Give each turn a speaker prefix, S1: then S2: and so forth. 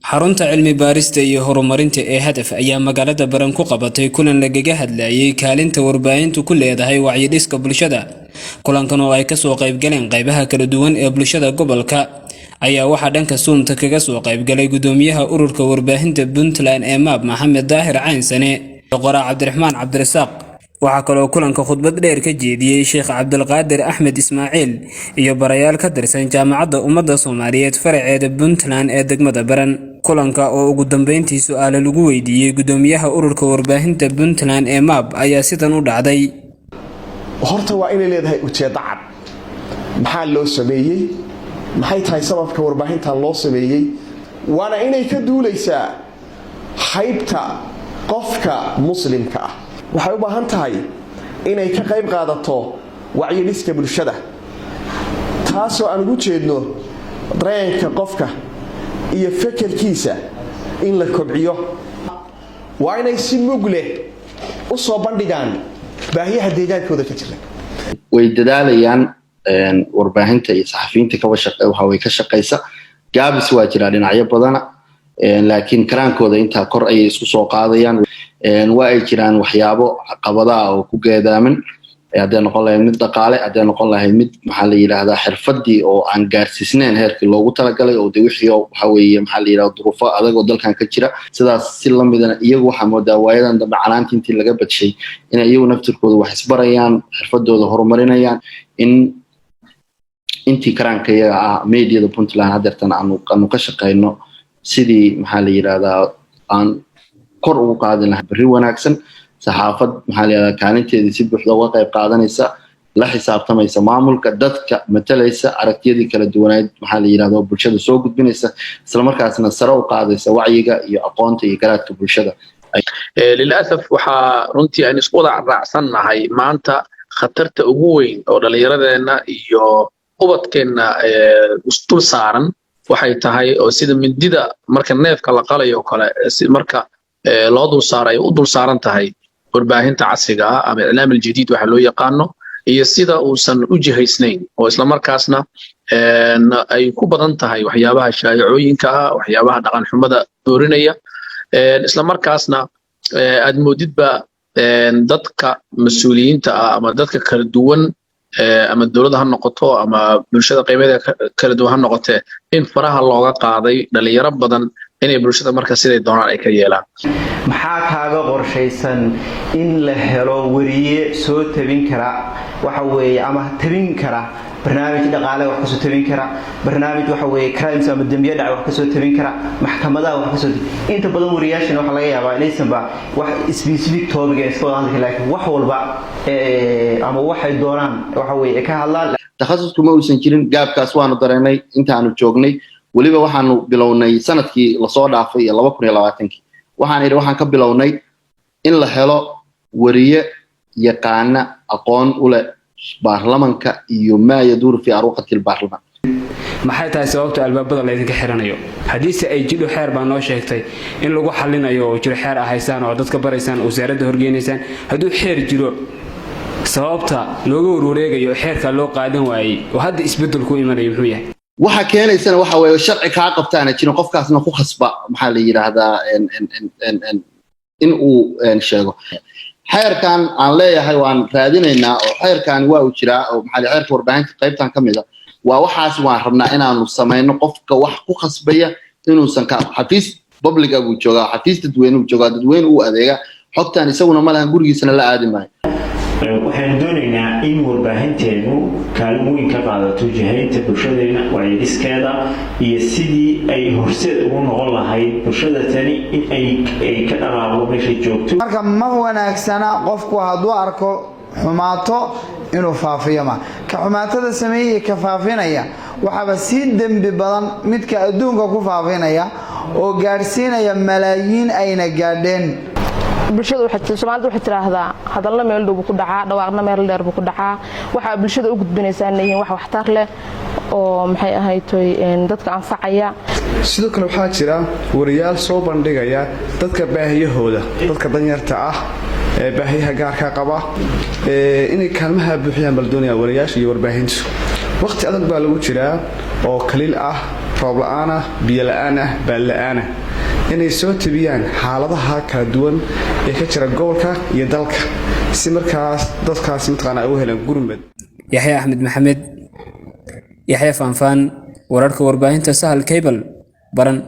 S1: xarunta cilmi baarista iyo horumarinta ee hadaf ayaa magaalada Baran ku qabatay kulan lagaga hadlayay kaalinta warbaahintu ku leedahay wacyi-dhiska bulshada. Kulankan oo ay ka soo qayb galeen qaybaha kala duwan ee bulshada gobolka ayaa waxa dhanka suunta kaga soo qayb galay gudoomiyaha ururka warbaahinta Puntland ee MAP Maxamed Daahir Caynsane iyo Qoraa Cabdiraxmaan Cabdirasaaq. waxa kale oo kulanka khudbad dheer ka jeediyay Sheekh Cabdulqaadir Axmed Ismaaciil iyo barayaal ka tirsan jaamacadda ummadda Soomaaliyeed faraceeda Puntland ee degmada Baran. kulanka oo ugu dambeyntii su'aalo lagu weydiiyay gudoomiyaha ururka warbaahinta Puntland ee MAP ayaa sidan u dhacday.
S2: horta waa inay leedahay ujeeddo cad. maxaa loo sameeyay? maxay tahay sababka warbaahinta loo sameeyay? waana inay ka duulaysaa haybta qofka muslimka ah. waxay u baahan tahay inay ka qayb qaadato wacyi-dhiska bulshada, taasoo aan ugu jeedno dareenka qofka iyo fikirkiisa in la kobciyo. waa inay si mug leh u soo bandhigaan baahiyaha deegaankooda ka jira.
S3: way dadaalayaan warbaahinta iyo saxafiyiinta way ka shaqeysa gaabis waa jira dhinacyo badan, laakiin karaankooda inta kor ay isku soo qaadayaan. waa ay jiraan waxyaabo caqabadaha oo ku geedaaman, hadday noqon lahayd mid dhaqaale, hadday noqon lahayd mid maxaa la yiraahdaa xirfadii oo aan gaarsiisnayn heerkii loogu talagalay, oo wixii waxa weeye maxaa la yiraahdaa duruufo adag oo dalkan ka jira. sidaas si la midana iyagu waxa moodaa waayadan dambe calaantii intii laga badshay in iyagu naftirkooda wax isbarayaan, xirfadooda horumarinayaan, in intii karaanka iyaga ah meediada Puntland hadeertan aanu ka shaqeyno sidii maxaa la yiraahdaa aan kor ugu qaadin lahaa bari wanaagsan. saxaafad maxaa la yiraahdaa kaalinteedii si buuxda uga qayb qaadanaysa, la xisaabtamaysa maamulka, dadka matalaysa, aragtiyadii kala duwaneed maxaa la yiraahdaa bulshada soo gudbinaysa, isla markaasna sare u qaadaysa wacyiga iyo aqoonta iyo garaadka bulshada.
S4: للأسف waxaa runtii aan isku wada raacsanahay maanta khatarta ugu weyn oo dhalinyaradeena iyo ubadkeena istul saaran waxay tahay oo sida mindida marka neefka la qalayo kale marka loo dul saaray u dul saaran tahay warbaahinta casriga ah ama iclaam jadiid waxa loo yaqaano, iyo sida uusan u jihaysnayn oo isla markaasna ay ku badan tahay waxyaabaha shaayicooyinka ah, waxyaabaha dhaqan xumada doorinaya, isla markaasna aad moodidba dadka mas'uuliyiinta ah ama dadka kala duwan ama dawladda ha noqoto ama bulshada qaybadeeda kala duwan ha noqotee in faraha looga qaaday dhalinyaro badan inay bulshada marka siday doonaan ay ka yeelaan.
S5: maxaa kaaga qorshaysan in la helo wariye soo tabin kara waxa weeye ama tabin kara barnaamij dhaqaale wax ka soo tabin kara, barnaamij waxa weeye crimes ama dambiye dhac wax ka soo tabin kara, maxkamadaha wax ka soo inta badan wariyaashana waxa laga yaabaa inaysan ba wax specific topic ee soo hadalka laakiin wax walba ama waxay doonaan waxa weeye ka hadlaan.
S3: takhasusku ma uusan jirin, gaabkaas waanu dareemay intaanu joognay. waliba waxaanu bilownay sanadkii la soo dhaafay 2020 waxaan ka bilownay in la helo wariye yaqaana aqoon u leh baarlamanka iyo ma yaduur fi aruqatil baarlaman.
S1: maxay tahay sababta albaabada la idinka xiranayo? hadiise ay jidho xeer baa noo sheegtay in lagu xalinayo oo jiro xeer ahaysaan oo dadka baraysaan wasaaradda horgeenaysaan. hadduu xeer jiro sababta looga wareegayo xeerka loo qaadan waayay oo hadda isbedel ku imanayo muxuu yahay?
S3: waxa keenaysana waxa weeye sharci ka qabtaana jiro qofkaasna ku khasba maxaa la yiraahdaa in uu sheego. xeerkan aan leeyahay waan raadinaynaa oo xeerkan waa u jiraa oo maxaa la xeerka warbaahinta qaybtan kamid ah. waa waxaas waan rabnaa inaanu sameeyno qofka wax ku khasbaya inuusan ka xafiis public ah uu joogaa, xafiis dadweyne uu joogaa, dadweyne uu adeega xogtan isaguna ma lahan gurigiisana la aadi maayo.
S6: waxaan doonaynaa in warbaahinteenu kaalin weyn ka qaadato jihaynta bulshadeena wacyi-dhiskeeda iyo sidii ay horseed ugu noqon lahayd bulshada tani in ay ka dhaqaaqdo meesha joogto.
S7: marka ma wanaagsana qofku hadduu arko xumaato inuu faafiyo ma ka xumaatada sameeyay ka faafinaya waxaba si dambi badan midka adduunka ku faafinaya oo gaarsiinaya malaayiin ayna gaadheen.
S8: bulshada Soomaalidu waxay tiraahdaa hadalna meel dhow ku dhacaa, dhawaaqna meel dheer ku dhacaa. waxa bulshada u gudbinaysaa inay wax waxtar leh oo maxay ahaytoy dadka anfacaya.
S9: sidoo kale waxaa jira wariyaal soo bandhigaya dadka baahiyahooda, dadka danyarta ah ee baahiyaha gaarka qaba inay kaalmaha buuxiyaan baldooniya wariyaasha iyo warbaahintu. waqti adag baa lagu jiraa oo kaliil ah roob la'aan ah biyo la'aan ah baad la'aan ah inay soo tabiyaan xaaladaha kala duwan ee ka jira gobolka iyo dalka si markaas dadkaasi mataqaanaa ay u helaan gurmad.
S1: Yaxya Axmed Maxamed, Yaxya Faanfaan, wararka warbaahinta Sahal Cable, Baran.